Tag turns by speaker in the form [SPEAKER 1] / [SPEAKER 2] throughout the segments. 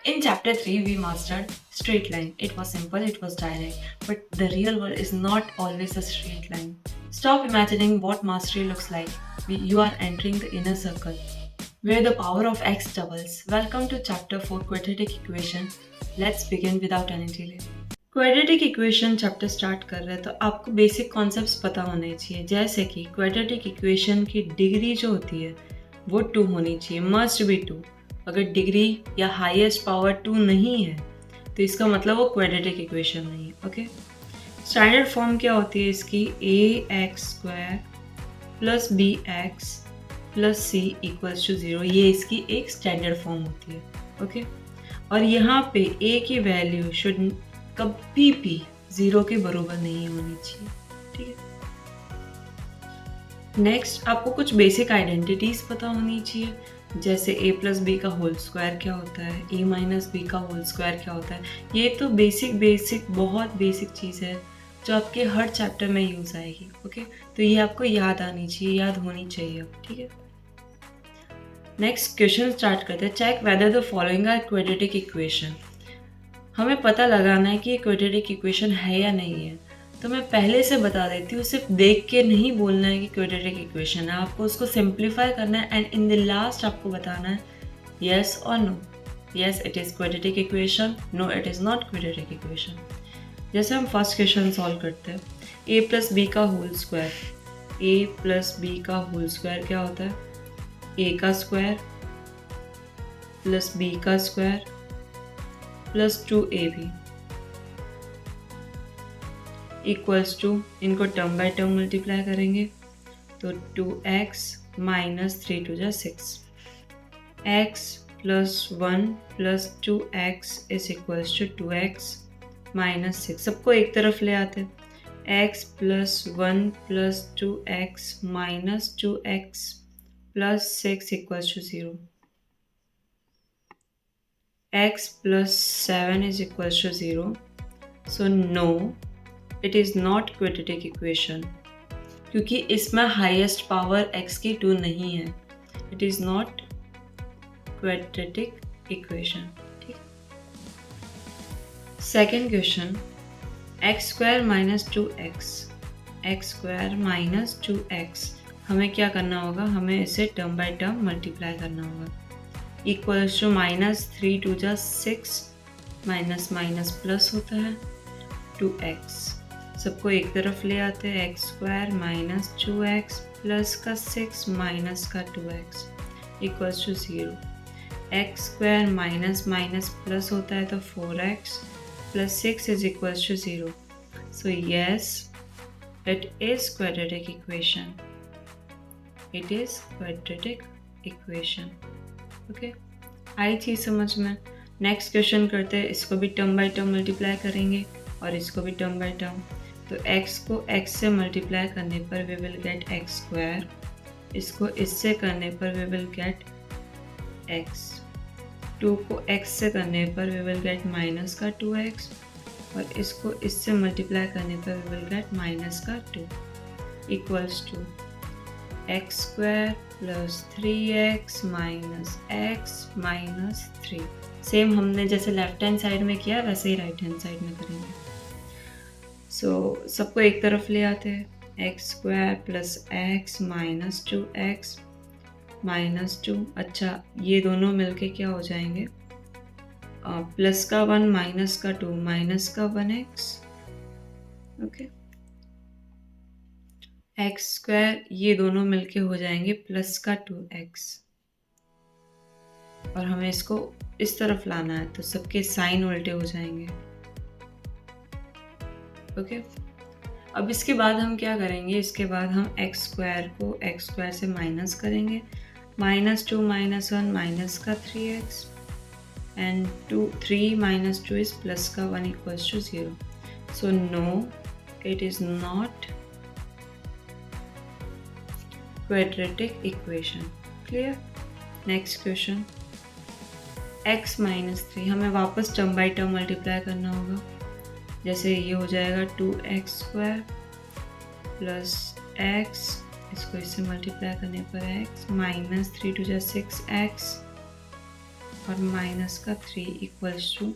[SPEAKER 1] In chapter 3, we mastered straight line. It was simple, it was direct, but the real world is not always a straight line. Stop imagining what mastery looks like. You are entering the inner circle where the power of x doubles. Welcome to chapter 4 quadratic equation. Let's begin without any delay. Quadratic equation chapter start कर रहे हैं तो आपको basic concepts पता होने चाहिए, जैसे कि क्वाड्रेटिक इक्वेशन की डिग्री जो होती है वो 2 होनी चाहिए, मस्ट बी 2। अगर डिग्री या हाईएस्ट पावर 2 नहीं है तो इसका मतलब वो क्वाड्रेटिक इक्वेशन नहीं है। ओके, स्टैंडर्ड फॉर्म क्या होती है इसकी? ax² plus bx plus c equals to 0। ये इसकी एक स्टैंडर्ड फॉर्म होती है। ओके, और यहाँ पे a की वैल्यू शुड कभी भी 0 के बराबर नहीं होनी चाहिए। ठीक है, नेक्स्ट आपको कुछ बेसिक आइडेंटिटीज पता होनी चाहिए, जैसे a प्लस बी का होल स्क्वायर क्या होता है, a माइनस बी का होल स्क्वायर क्या होता है। ये तो बेसिक बहुत बेसिक चीज़ है जो आपके हर चैप्टर में यूज़ आएगी। ओके, तो ये आपको याद आनी चाहिए, याद होनी चाहिए। ठीक है, नेक्स्ट क्वेश्चन स्टार्ट करते हैं। Check whether the following are quadratic equation. हमें पता लगाना है कि ये क्वाड्रेटिक इक्वेशन है या नहीं है। तो मैं पहले से बता देती हूँ, सिर्फ देख के नहीं बोलना है कि क्वाड्रेटिक इक्वेशन है, आपको उसको सिंप्लीफाई करना है एंड इन द लास्ट आपको बताना है येस और no. Yes it is quadratic equation, no it is not quadratic equation. जैसे हम फर्स्ट क्वेश्चन सॉल्व करते हैं, ए प्लस बी का whole square. A plus B का होल स्क्वायर क्या होता है? ए का स्क्वायर प्लस बी का square plus 2ab equals to, इनको टर्म बाय टर्म मल्टीप्लाई करेंगे तो 2x minus 3 2 6, x plus 1 plus 2x is equals to 2x minus 6। सबको एक तरफ ले आते हैं। x plus 1 plus 2x minus 2x plus 6 equals to 0। x plus 7 is equals to 0. So no, it is not quadratic equation क्योंकि इसमें highest power x की 2 नहीं है। It is not quadratic equation। ठीक, second question, x square minus 2x, x square minus 2x। हमें क्या करना होगा? हमें इसे टर्म बाय टर्म मल्टीप्लाई करना होगा। Equals to minus 3 2 6, minus minus plus होता है 2x। सबको एक तरफ ले आते हैं। X square minus 2x plus का 6 माइनस का 2x equals to 0। X square minus minus plus होता है तो 4x plus 6 is equals to 0। So yes it is quadratic equation. It is quadratic equation. Okay, I चीज़ समझ में। Next question करते हैं, इसको भी टर्म बाय टर्म मल्टीप्लाई करेंगे और इसको भी टर्म बाय टर्म। तो x को x से मल्टीप्लाई करने पर we will get x square, इसको इससे करने पर वी विल गेट x, 2 को x से करने पर वी विल गेट माइनस का 2x और इसको इससे मल्टीप्लाई करने पर वी विल गेट माइनस का 2 equals to X square plus 3x minus x minus 3। Same हमने जैसे लेफ्ट हैंड साइड में किया वैसे ही राइट हैंड साइड में करेंगे। सो सबको एक तरफ ले आते हैं। X square plus x minus 2x minus 2। अच्छा, ये दोनों मिलके क्या हो जाएंगे? प्लस का 1 माइनस का 2 माइनस का 1x। ओके, एक्स स्क्वायर ये दोनों मिलके हो जाएंगे प्लस का 2x और हमें इसको इस तरफ लाना है तो सबके साइन उल्टे हो जाएंगे। ओके, अब इसके बाद हम क्या करेंगे? इसके बाद हम एक्स स्क्वायर को एक्स स्क्वायर से माइनस करेंगे। माइनस 2 माइनस 1 माइनस का 3x and 3 minus 2 is plus का 1 equals to 0। So no, it is not quadratic equation। Clear? Next question, x minus 3, हमें वापस टर्म बाई टर्म मल्टीप्लाई करना होगा। जैसे ये हो जाएगा 2x स्क्वायर प्लस x, इसको इससे मल्टीप्लाई करने पर x माइनस 3 2 6x और माइनस का 3 equals to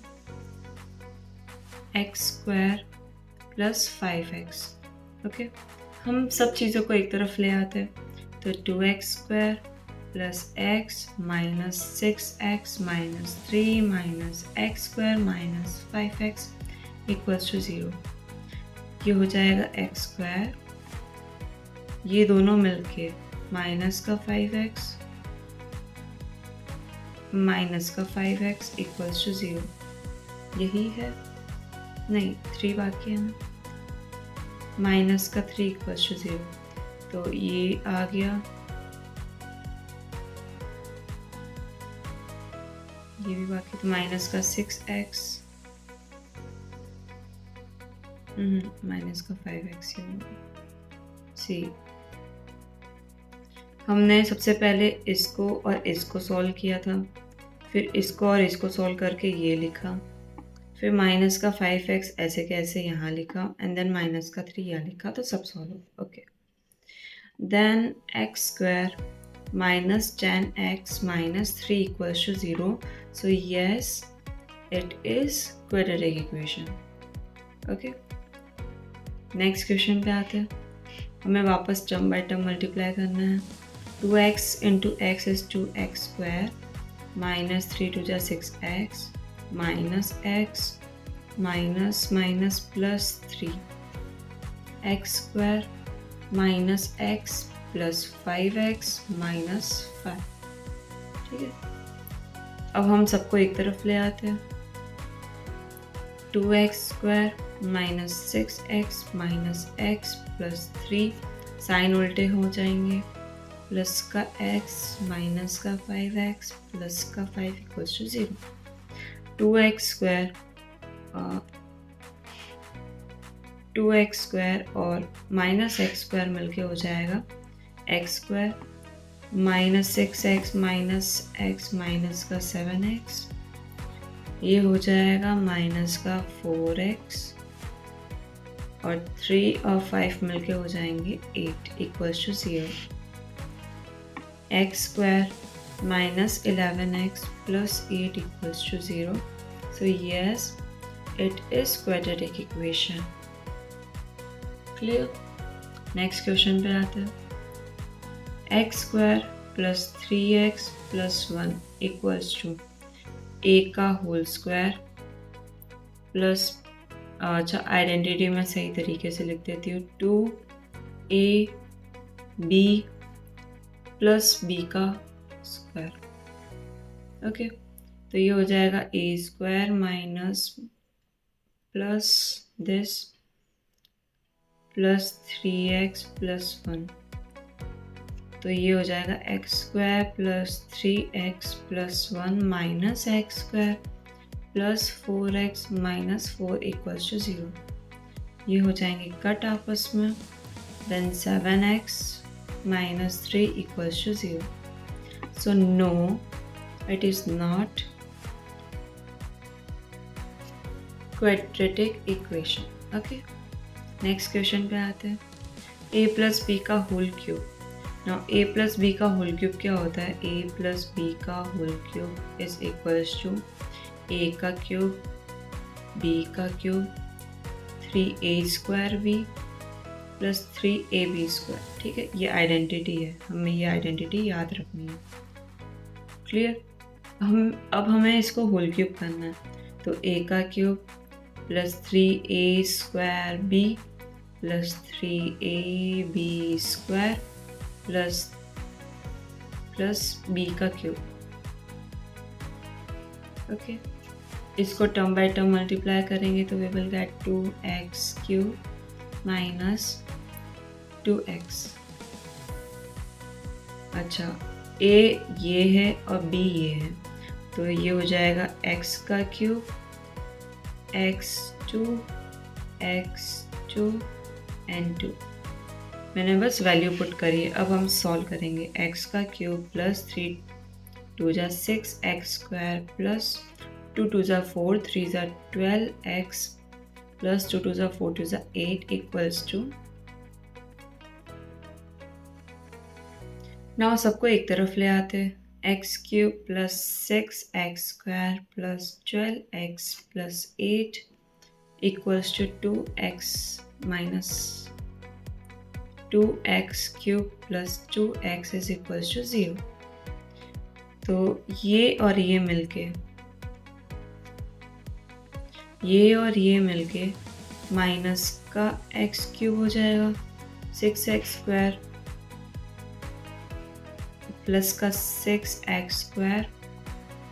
[SPEAKER 1] X square plus 5x। Okay, हम सब चीज़ों को एक तरफ ले आते हैं तो 2x square plus X minus 6x minus 3 minus X square minus 5x equals to 0। ये हो जाएगा एक्स स्क्वायर, ये दोनों मिलके माइनस का 5x माइनस का 5x इक्वल्स टू 0। यही है, नहीं 3 बाकी है ना, माइनस का 3 इक्वल्स टू 0। तो ये आ गया, ये भी बाकी, तो माइनस का 6x माइनस का 5x सी। हमने सबसे पहले इसको और इसको सॉल्व किया था, फिर इसको और इसको सॉल्व करके ये लिखा, फिर माइनस का 5x ऐसे कैसे यहाँ लिखा एंड देन माइनस का 3 यहाँ लिखा, तो सब सॉल्व हो। Okay, then X square minus 10x minus 3 equals to 0. So yes, it is quadratic equation. Okay. Next question पे आते हैं, हमें वापस टर्म बाय टर्म मल्टीप्लाई करना है। 2x into X is 2x square minus 3 two जा 6x minus X minus minus plus 3 X square minus X plus 5x minus 5। ठीक है, अब हम सबको एक तरफ ले आते हैं। 2x square minus 6x minus X plus 3, sign उल्टे हो जाएंगे, प्लस का x माइनस का 5x प्लस का 5 इक्वल्स टू 0। 2x स्क्वायर और माइनस एक्स स्क्वायर मिलके हो जाएगा X square minus 6x minus X minus का 7x, ये हो जाएगा माइनस का 4x और 3 और 5 मिलके हो जाएंगे 8 equals to 0। X square minus 11x plus 8 equals to 0। So yes, it is quadratic equation. Clear? Next question पे आते हैं। X square plus 3x plus 1 equals to a का होल स्क्वायर प्लस, अच्छा आइडेंटिटी मैं सही तरीके से लिख देती हूँ, 2ab प्लस b का स्क्वायर। ओके, तो ये हो जाएगा a square minus plus this plus 3x plus 1, तो ये हो जाएगा X square plus 3x plus 1 minus X square plus 4x minus 4 equals to 0। ये हो जाएंगे कट आपस में, then 7x minus 3 equals to 0। So no, it is not quadratic equation. Okay, next question पे आते हैं। a प्लस बी का whole cube. Now a plus B का होल क्यूब क्या होता है? a प्लस बी का whole cube is equals to a का क्यूब b का cube 3a square b plus 3ab square. ठीक है, ये आइडेंटिटी है, हमें ये आइडेंटिटी याद रखनी है। क्लियर? अब हमें इसको होल क्यूब करना है, तो a का cube plus 3a square b plus 3ab square plus b का क्यूब। ओके, इसको टर्म बाय टर्म मल्टीप्लाई करेंगे तो we will get 2x cube minus 2x। अच्छा, a ये है और b ये है, तो ये हो जाएगा x का क्यूब x2 and 2। मैंने बस वैल्यू पुट करी है। अब हम सॉल्व करेंगे। x का क्यूब प्लस 3 2 जा 6x स्क्वायर प्लस 2 2 जा 4 3 जा 12x प्लस 2 2 जा 4 2 जा 8 इक्वल्स टू। नाउ सबको एक तरफ ले आते हैं। X cube plus 6x square plus 12x plus 8 equals to 2x minus 2x cube plus 2x is equals to 0। तो ये और ये मिलके माइनस का x क्यूब हो जाएगा 6x स्क्वायर प्लस का 6x स्क्वायर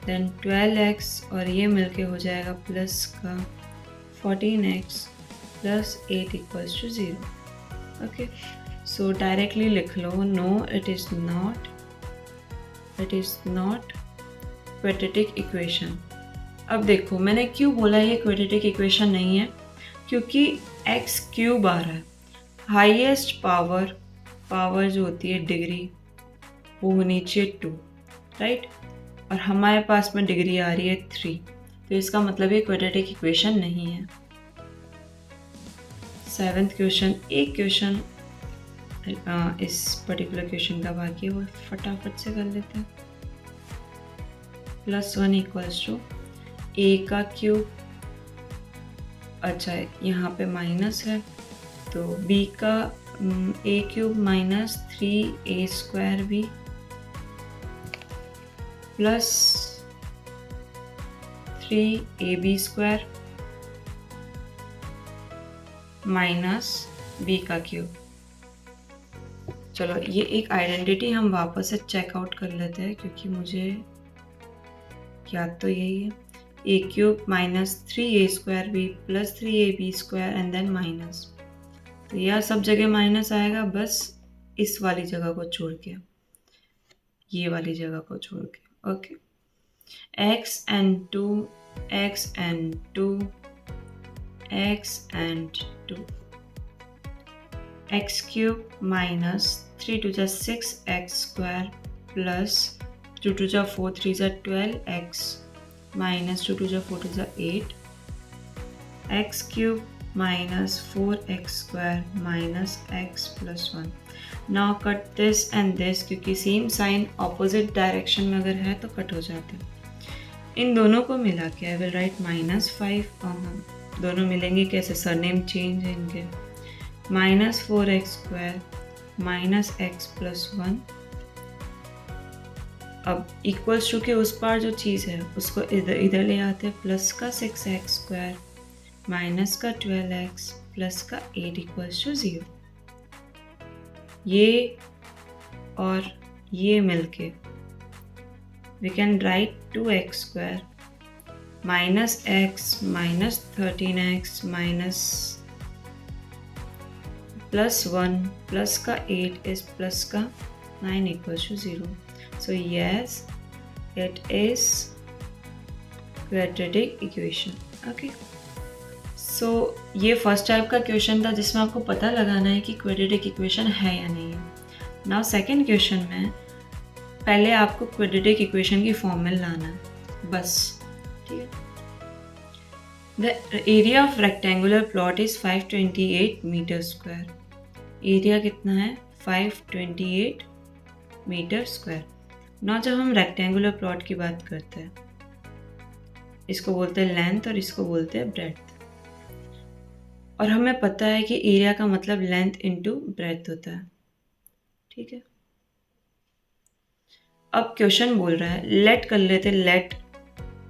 [SPEAKER 1] देन 12x और ये मिलके हो जाएगा प्लस का 14x plus 8 equals to 0। Okay, so directly लिख लो, no it is not quadratic equation. अब देखो मैंने क्यों बोला ये क्वाड्रेटिक इक्वेशन नहीं है, क्योंकि x क्यूब आ रहा है, हाईएस्ट पावर जो होती है डिग्री वो होनी चाहिए 2, राइट, और हमारे पास में डिग्री आ रही है 3, तो इसका मतलब ये क्वाड्रेटिक इक्वेशन नहीं है। 7th क्वेश्चन, एक क्वेश्चन इस पर्टिकुलर क्वेश्चन का बाकी है, वो फटाफट से कर लेते हैं। +1 इक्वल्स टू a का क्यूब, अच्छा यहाँ पे माइनस है तो b का a cube minus 3a square b plus 3ab square minus b का क्यूब। चलो ये एक आइडेंटिटी हम वापस से चेकआउट कर लेते हैं, क्योंकि मुझे याद तो यही है, a cube minus 3a square b plus 3ab square and then minus, तो यह सब जगह माइनस आएगा, बस इस वाली जगह को छोड़ के, ये वाली जगह को छोड़ के। Okay, x and 2 x cube minus 3 to the 6x square plus 2 to the 4 3 the 12x minus 2 to the 4 to the 8 x cube minus 4x square minus x plus 1। Now cut this and this, क्योंकि same sign opposite direction में अगर है तो cut हो जाते हैं। इन दोनों को मिला के आई विल राइट -5, दोनों मिलेंगे कैसे, सरनेम चेंज है इनके, -4x square minus x plus 1। अब इक्वल्स टू के उस पार जो चीज़ है उसको इधर ले आते हैं, प्लस का 6x स्क्वायर माइनस का 12x प्लस का 8 इक्वल्स टू 0। ये और ये मिलके we can write 2x square minus x minus 13x minus plus 1 plus का 8 is plus का 9 equals to 0. So yes, it is quadratic equation. Okay. So ये first type का क्वेश्चन था जिसमें आपको पता लगाना है कि क्वाड्रेटिक इक्वेशन है या नहीं है। नाउ सेकेंड क्वेश्चन में पहले आपको क्वाड्रेटिक इक्वेशन की फॉर्म में लाना है बस, ठीक है। The area of rectangular plot is 528 metre square. Area कितना है, 528 मीटर स्क्वायर। ना जब हम रेक्टेंगुलर प्लॉट की बात करते हैं, इसको बोलते हैं लेंथ और इसको बोलते हैं ब्रेड्थ, और हमें पता है कि एरिया का मतलब लेंथ इनटू ब्रेड्थ होता है, ठीक है। अब क्वेश्चन बोल रहा है, लेट कर लेते, let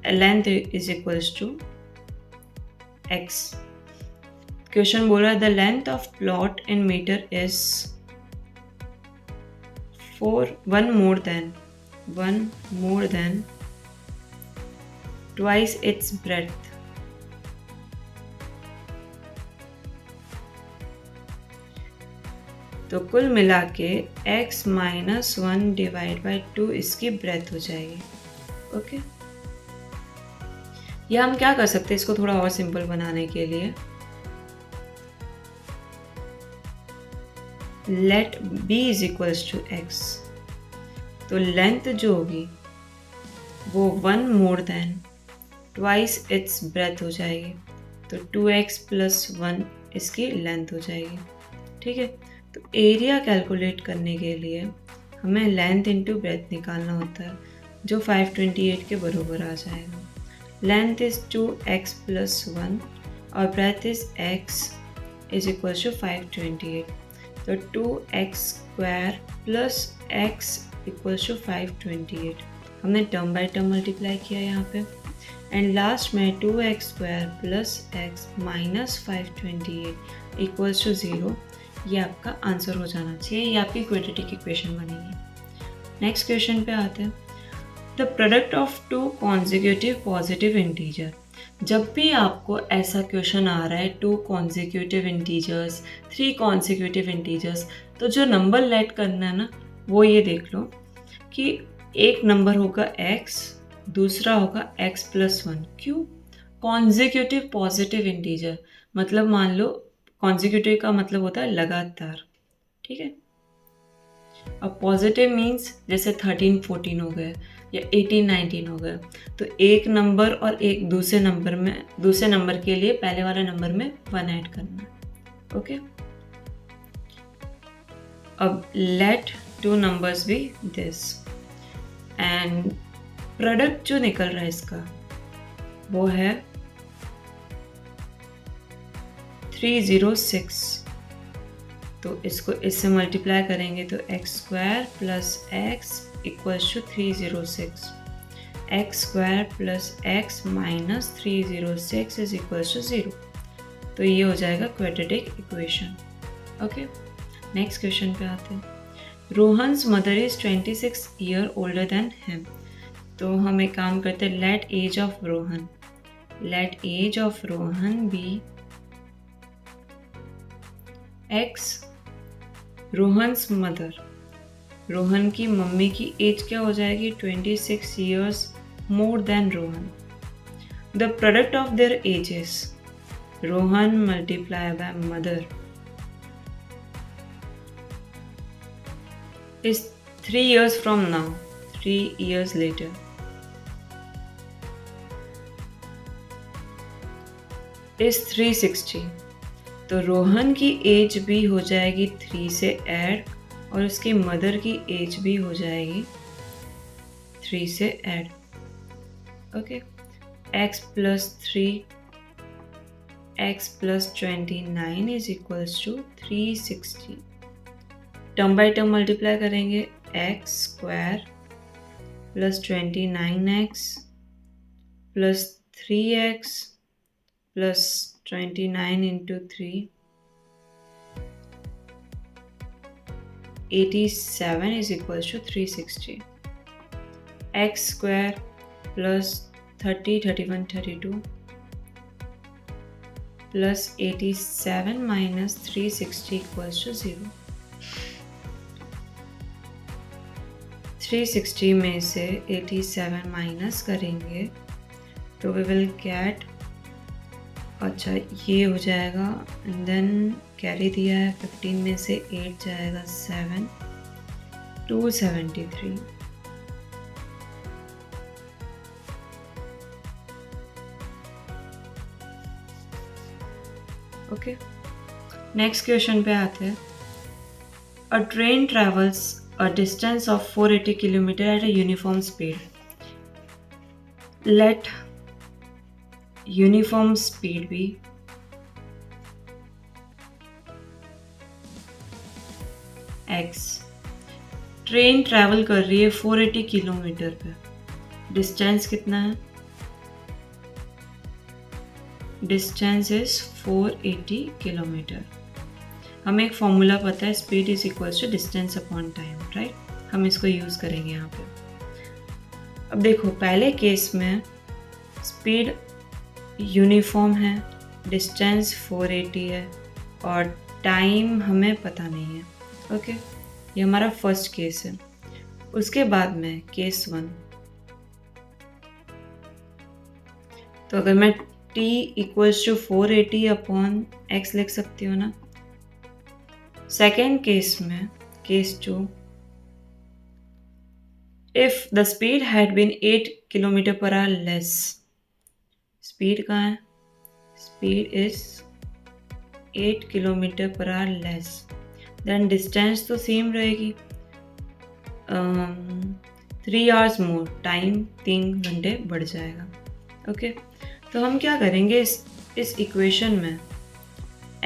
[SPEAKER 1] length is equals to x। Question बोल रहा है the length of plot in metre is 1 more than twice its breadth। तो कुल मिला के x माइनस 1 डिवाइड बाई 2 इसकी ब्रेथ हो जाएगी। ओके, या हम क्या कर सकते हैं इसको थोड़ा और सिंपल बनाने के लिए, let b is equals to x। तो लेंथ जो होगी वो 1 more than twice its breadth हो जाएगी, तो 2x प्लस 1 इसकी लेंथ हो जाएगी, ठीक है। तो एरिया कैलकुलेट करने के लिए हमें लेंथ इंटू ब्रेथ निकालना होता है, जो 528 के बराबर आ जाएगा। लेंथ इज 2x + 1 और breadth is x is equal to 528। तो 2x² + x इक्वल टू 528। हमने टर्म बाय टर्म मल्टीप्लाई किया यहाँ पे, एंड लास्ट में 2x² + x - 528 इक्वल टू 0। ये आपका आंसर हो जाना चाहिए, ये आपकी क्वाड्रेटिक इक्वेशन बनेगी। नेक्स्ट क्वेश्चन पे आते हैं। The product of two consecutive positive integer. जब भी आपको ऐसा क्वेश्चन आ रहा है 2 कॉन्जिक्यूटिव इंटीजर्स, 3 कॉन्जिक्यूटिव इंटीजर्स, तो जो नंबर लेट करना है ना, वो ये देख लो कि एक नंबर होगा x, दूसरा होगा x + 1। क्यों? कॉन्जिक्यूटिव पॉजिटिव इंटीजर, मतलब मान लो कॉन्जिक्यूटिव का मतलब होता है लगातार, ठीक है। अब पॉजिटिव मीन्स जैसे 13 14 हो गए या 18 19 हो गए, तो एक नंबर और एक दूसरे नंबर के लिए पहले वाले नंबर में 1 ऐड करना है। ओके, अब let 2 numbers be this, and product जो निकल रहा है इसका वो है 306। तो इसको इससे मल्टीप्लाई करेंगे तो x² + x equals to 306। x² + x - 306 is equals to 0। तो ये हो जाएगा quadratic equation. Okay, next question पे आते हैं। Rohan's mother is 26 year older than him. तो हम एक काम करते हैं, let age of Rohan be x। Rohan's mother, Rohan की मम्मी की एज क्या हो जाएगी? 26 years more than Rohan. The product of their ages, Rohan multiply by mother, is 3 years from now, 3 years later. is 360। तो रोहन की एज भी हो जाएगी 3 से ऐड, और उसकी मदर की एज भी हो जाएगी 3 से add. Okay, x + 3 x + 29 is equals to 360। Term by term multiply करेंगे, x² + 29x + 3x + 29 into 3, 87 is equals to 360. x² + 30 31 32 + 87 - 360 equals to 0. 360 में से 87 माइनस करेंगे तो वी विल गेट, अच्छा ये हो जाएगा, देन कैरी दिया है 15 में से 8 जाएगा 7, 273। ओके, नेक्स्ट क्वेश्चन पे आते हैं। A train travels a distance of 480 kilometre at a uniform speed. Let uniform speed be x। Train travel कर रही है 480 किलोमीटर पे, डिस्टेंस कितना है? Distance is 480 kilometre. हमें एक फॉर्मूला पता है, speed is equals to distance upon time, right. हम इसको यूज़ करेंगे यहाँ पे। अब देखो, पहले केस में स्पीड यूनिफॉर्म है, डिस्टेंस 480 है और टाइम हमें पता नहीं है। ओके, ये हमारा फर्स्ट केस है। उसके बाद में केस 1, तो अगर मैं t equals to 480 upon x लिख सकती हूँ ना। सेकेंड केस में, case 2, if the speed had been 8 km/h less, speed कहाँ है? Speed is 8 km/h less, then distance तो सेम रहेगी, 3 आवर्स मोर, टाइम 3 घंटे बढ़ जाएगा। ओके, तो हम क्या करेंगे इस इक्वेशन में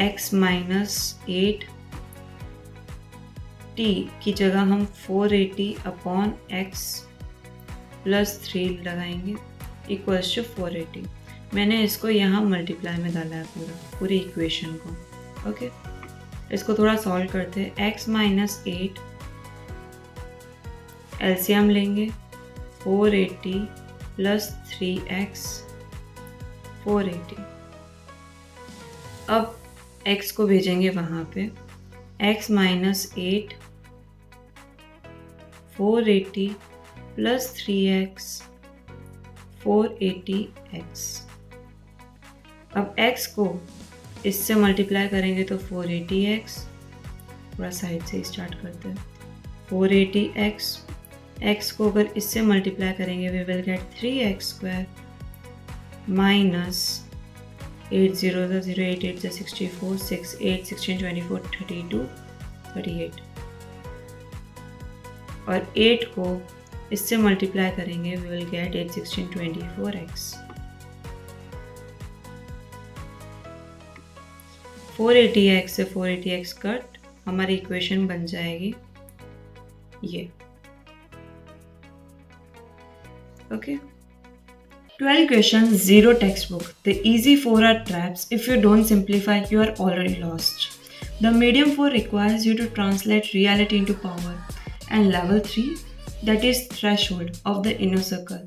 [SPEAKER 1] x माइनस 8 t की जगह हम 480 अपॉन x प्लस 3 लगाएंगे इक्वल्स टू 480। मैंने इसको यहाँ मल्टीप्लाई में डाला है पूरी इक्वेशन को। ओके, इसको थोड़ा सॉल्व करते हैं। x माइनस 8 एलसीएम लेंगे 480 प्लस 3x 480। अब x को भेजेंगे वहाँ पे, x minus 8 480 plus 3x 480x। अब x को इससे मल्टीप्लाई करेंगे तो 480x, थोड़ा साइड से स्टार्ट करते हैं, 480x। x को अगर इससे मल्टीप्लाई करेंगे we will get 3x square minus 8 0 0 8 8 64 6 8 16 24 32 38। और 8 को इससे मल्टीप्लाई करेंगे we will gate 8 16 24x। 480x से 480x कट, हमारी इक्वेशन बन जाएगी ये। Okay, 12 questions, 0 textbook. The easy 4 are traps. If you don't simplify, you are already lost. The medium 4 requires you to translate reality into power. And level 3, that is threshold of the inner circle.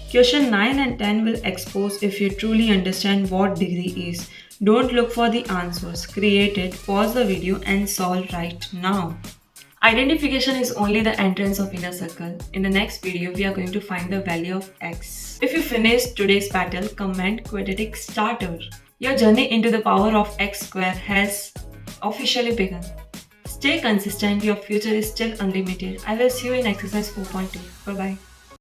[SPEAKER 1] Question 9 and 10 will expose if you truly understand what degree is. Don't look for the answers. Create it, pause the video and solve right now. Identification is only the entrance of inner circle. In the next video, we are going to find the value of x. If you finished today's battle, comment quadratic starter. Your journey into the power of x square has officially begun. Stay consistent, your future is still unlimited. I will see you in exercise 4.2. Bye-bye.